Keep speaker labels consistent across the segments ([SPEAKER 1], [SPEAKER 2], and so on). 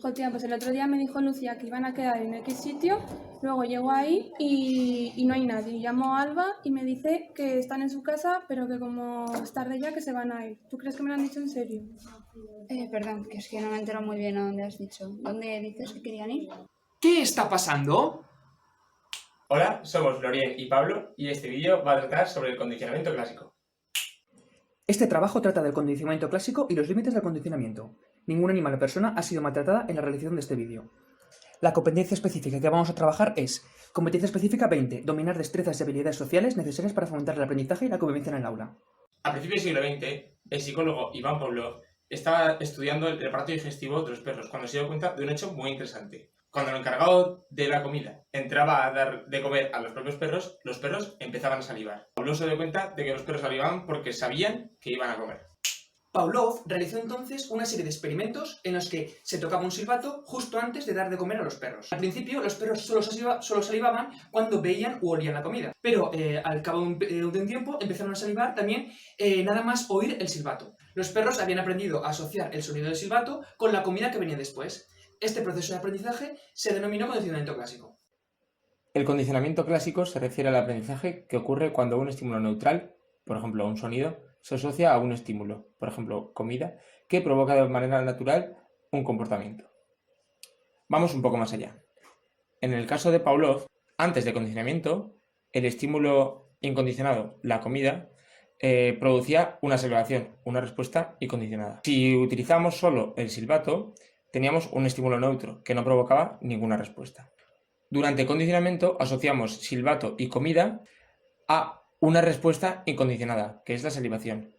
[SPEAKER 1] Hostia, pues el otro día me dijo Lucía que iban a quedar en X sitio, luego llego ahí y no hay nadie. Llamo a Alba y me dice que están en su casa, pero que como es tarde ya que se van a ir. ¿Tú crees que me lo han dicho en serio?
[SPEAKER 2] Perdón, que es que no me entero muy bien a dónde has dicho. ¿Dónde dices que querían ir?
[SPEAKER 3] ¿Qué está pasando?
[SPEAKER 4] Hola, somos Lorien y Pablo y este vídeo va a tratar sobre el condicionamiento clásico.
[SPEAKER 3] Este trabajo trata del condicionamiento clásico y los límites del condicionamiento. Ningún animal o persona ha sido maltratada en la realización de este vídeo. La competencia específica que vamos a trabajar es competencia específica 20, dominar destrezas y habilidades sociales necesarias para fomentar el aprendizaje y la convivencia en el aula.
[SPEAKER 4] A principios del siglo XX, el psicólogo Iván Pavlov estaba estudiando el aparato digestivo de los perros cuando se dio cuenta de un hecho muy interesante. Cuando el encargado de la comida entraba a dar de comer a los propios perros, los perros empezaban a salivar. Pavlov se dio cuenta de que los perros salivaban porque sabían que iban a comer.
[SPEAKER 3] Pavlov realizó entonces una serie de experimentos en los que se tocaba un silbato justo antes de dar de comer a los perros. Al principio los perros solo salivaban cuando veían u olían la comida, pero al cabo de un tiempo empezaron a salivar también nada más oír el silbato. Los perros habían aprendido a asociar el sonido del silbato con la comida que venía después. Este proceso de aprendizaje se denominó condicionamiento clásico.
[SPEAKER 4] El condicionamiento clásico se refiere al aprendizaje que ocurre cuando un estímulo neutral, por ejemplo un sonido, se asocia a un estímulo, por ejemplo comida, que provoca de manera natural un comportamiento. Vamos un poco más allá. En el caso de Pavlov, antes del condicionamiento, el estímulo incondicionado, la comida, producía una salivación, una respuesta incondicionada. Si utilizamos solo el silbato, teníamos un estímulo neutro que no provocaba ninguna respuesta. Durante el condicionamiento asociamos silbato y comida a una respuesta incondicionada, que es la salivación.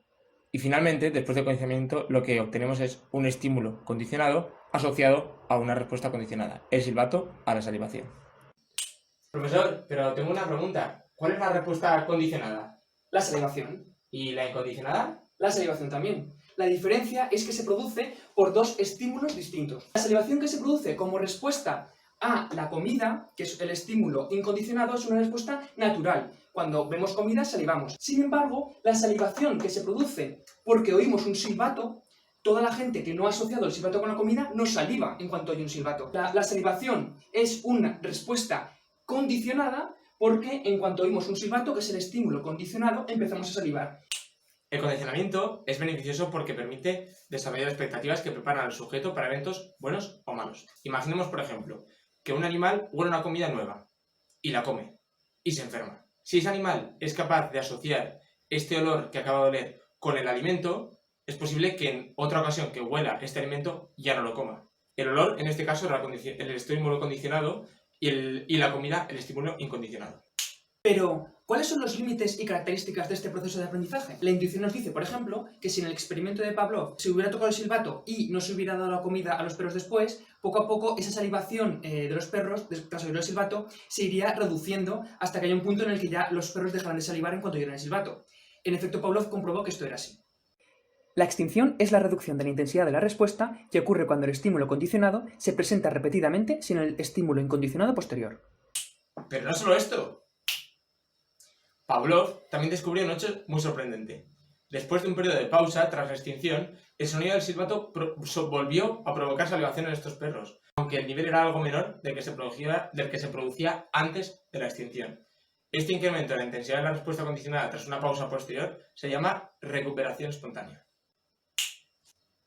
[SPEAKER 4] Y finalmente, después del condicionamiento, lo que obtenemos es un estímulo condicionado asociado a una respuesta condicionada, el silbato a la salivación. Profesor, pero tengo una pregunta. ¿Cuál es la respuesta condicionada?
[SPEAKER 3] La salivación.
[SPEAKER 4] ¿Y la incondicionada?
[SPEAKER 3] La salivación también. La diferencia es que se produce por dos estímulos distintos. La salivación que se produce como respuesta a la comida, que es el estímulo incondicionado, es una respuesta natural. Cuando vemos comida, salivamos. Sin embargo, la salivación que se produce porque oímos un silbato, toda la gente que no ha asociado el silbato con la comida no saliva en cuanto oye un silbato. La salivación es una respuesta condicionada porque en cuanto oímos un silbato, que es el estímulo condicionado, empezamos a salivar.
[SPEAKER 4] El condicionamiento es beneficioso porque permite desarrollar expectativas que preparan al sujeto para eventos buenos o malos. Imaginemos, por ejemplo, que un animal huele una comida nueva y la come y se enferma. Si ese animal es capaz de asociar este olor que acaba de oler con el alimento, es posible que en otra ocasión que huela este alimento ya no lo coma. El olor, en este caso, era el estímulo condicionado y la comida, el estímulo incondicionado.
[SPEAKER 3] Pero, ¿cuáles son los límites y características de este proceso de aprendizaje? La intuición nos dice, por ejemplo, que si en el experimento de Pavlov se hubiera tocado el silbato y no se hubiera dado la comida a los perros después, poco a poco esa salivación de los perros, tras oír el silbato, se iría reduciendo hasta que haya un punto en el que ya los perros dejarán de salivar en cuanto oyeran el silbato. En efecto, Pavlov comprobó que esto era así. La extinción es la reducción de la intensidad de la respuesta que ocurre cuando el estímulo condicionado se presenta repetidamente sin el estímulo incondicionado posterior.
[SPEAKER 4] Pero no solo esto. Pavlov también descubrió un hecho muy sorprendente. Después de un periodo de pausa tras la extinción, el sonido del silbato volvió a provocar salivación en estos perros, aunque el nivel era algo menor del que se producía antes de la extinción. Este incremento en la intensidad de la respuesta condicionada tras una pausa posterior se llama recuperación espontánea.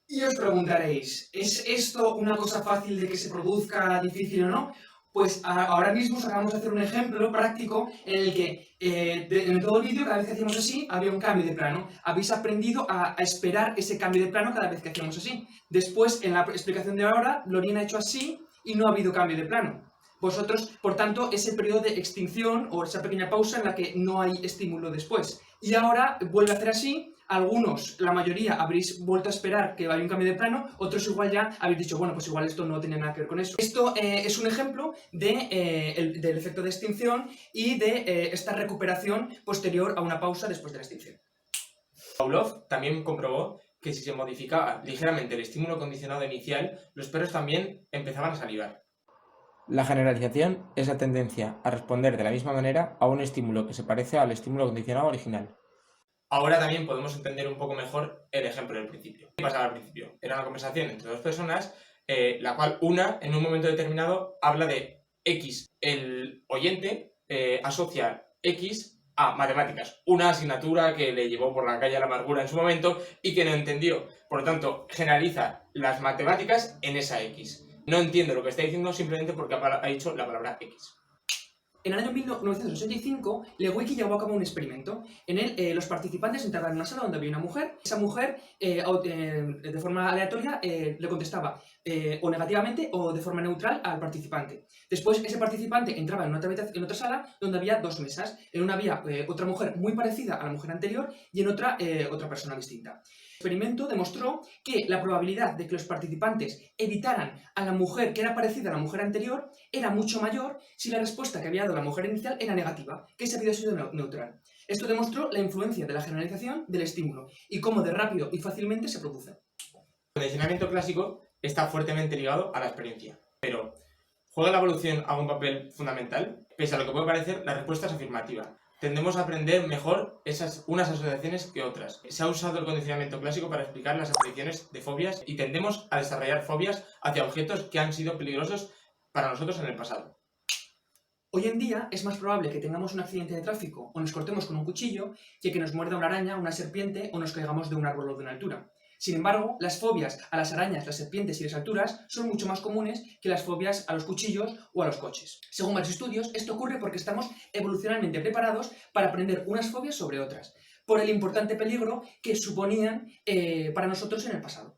[SPEAKER 3] Y os preguntaréis, ¿es esto una cosa fácil de que se produzca, difícil o no? Pues ahora mismo os acabamos de hacer un ejemplo práctico en el que en todo el vídeo, cada vez que hacíamos así, había un cambio de plano. Habéis aprendido a esperar ese cambio de plano cada vez que hacíamos así. Después, en la explicación de ahora, Lorien ha hecho así y no ha habido cambio de plano. Vosotros, por tanto, es el periodo de extinción o esa pequeña pausa en la que no hay estímulo después. Y ahora vuelve a hacer así. Algunos, la mayoría, habréis vuelto a esperar que haya un cambio de plano, otros igual ya habéis dicho, bueno, pues igual esto no tenía nada que ver con eso. Esto es un ejemplo del efecto de extinción y de esta recuperación posterior a una pausa después de la extinción.
[SPEAKER 4] Pavlov también comprobó que si se modificaba ligeramente el estímulo condicionado inicial, los perros también empezaban a salivar. La generalización es la tendencia a responder de la misma manera a un estímulo que se parece al estímulo condicionado original. Ahora también podemos entender un poco mejor el ejemplo del principio. ¿Qué pasaba al principio? Era una conversación entre dos personas la cual una, en un momento determinado, habla de X. El oyente asocia X a matemáticas, una asignatura que le llevó por la calle a la amargura en su momento y que no entendió. Por lo tanto, generaliza las matemáticas en esa X. No entiendo lo que está diciendo simplemente porque ha dicho la palabra X.
[SPEAKER 3] En el año 1985, Lewicki llevó a cabo un experimento. En él, los participantes entraban en una sala donde había una mujer. Esa mujer, de forma aleatoria, le contestaba o negativamente o de forma neutral al participante. Después, ese participante entraba en otra sala donde había dos mesas. En una había otra mujer muy parecida a la mujer anterior y en otra, otra persona distinta. El experimento demostró que la probabilidad de que los participantes evitaran a la mujer que era parecida a la mujer anterior era mucho mayor si la respuesta que había dado la mujer inicial era negativa, que se había sido neutral. Esto demostró la influencia de la generalización del estímulo y cómo de rápido y fácilmente se produce.
[SPEAKER 4] El condicionamiento clásico está fuertemente ligado a la experiencia, pero ¿juega la evolución algún papel fundamental? Pese a lo que puede parecer, la respuesta es afirmativa. Tendemos a aprender mejor unas asociaciones que otras. Se ha usado el condicionamiento clásico para explicar las apariciones de fobias y tendemos a desarrollar fobias hacia objetos que han sido peligrosos para nosotros en el pasado.
[SPEAKER 3] Hoy en día es más probable que tengamos un accidente de tráfico o nos cortemos con un cuchillo que nos muerda una araña, una serpiente o nos caigamos de un árbol o de una altura. Sin embargo, las fobias a las arañas, las serpientes y las alturas son mucho más comunes que las fobias a los cuchillos o a los coches. Según varios estudios, esto ocurre porque estamos evolucionalmente preparados para aprender unas fobias sobre otras, por el importante peligro que suponían para nosotros en el pasado.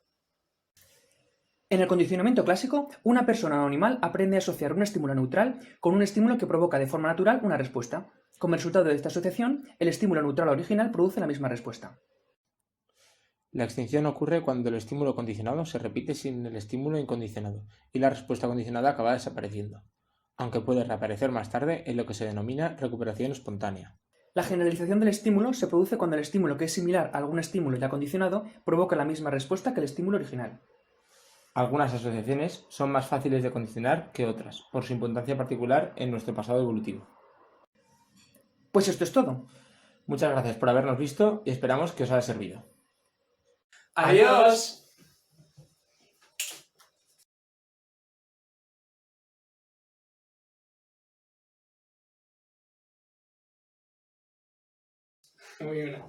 [SPEAKER 3] En el condicionamiento clásico, una persona o animal aprende a asociar un estímulo neutral con un estímulo que provoca de forma natural una respuesta. Como resultado de esta asociación, el estímulo neutral original produce la misma respuesta.
[SPEAKER 4] La extinción ocurre cuando el estímulo condicionado se repite sin el estímulo incondicionado y la respuesta condicionada acaba desapareciendo, aunque puede reaparecer más tarde en lo que se denomina recuperación espontánea.
[SPEAKER 3] La generalización del estímulo se produce cuando el estímulo que es similar a algún estímulo ya condicionado provoca la misma respuesta que el estímulo original.
[SPEAKER 4] Algunas asociaciones son más fáciles de condicionar que otras, por su importancia particular en nuestro pasado evolutivo.
[SPEAKER 3] Pues esto es todo.
[SPEAKER 4] Muchas gracias por habernos visto y esperamos que os haya servido.
[SPEAKER 3] ¡Adiós! Muy bien.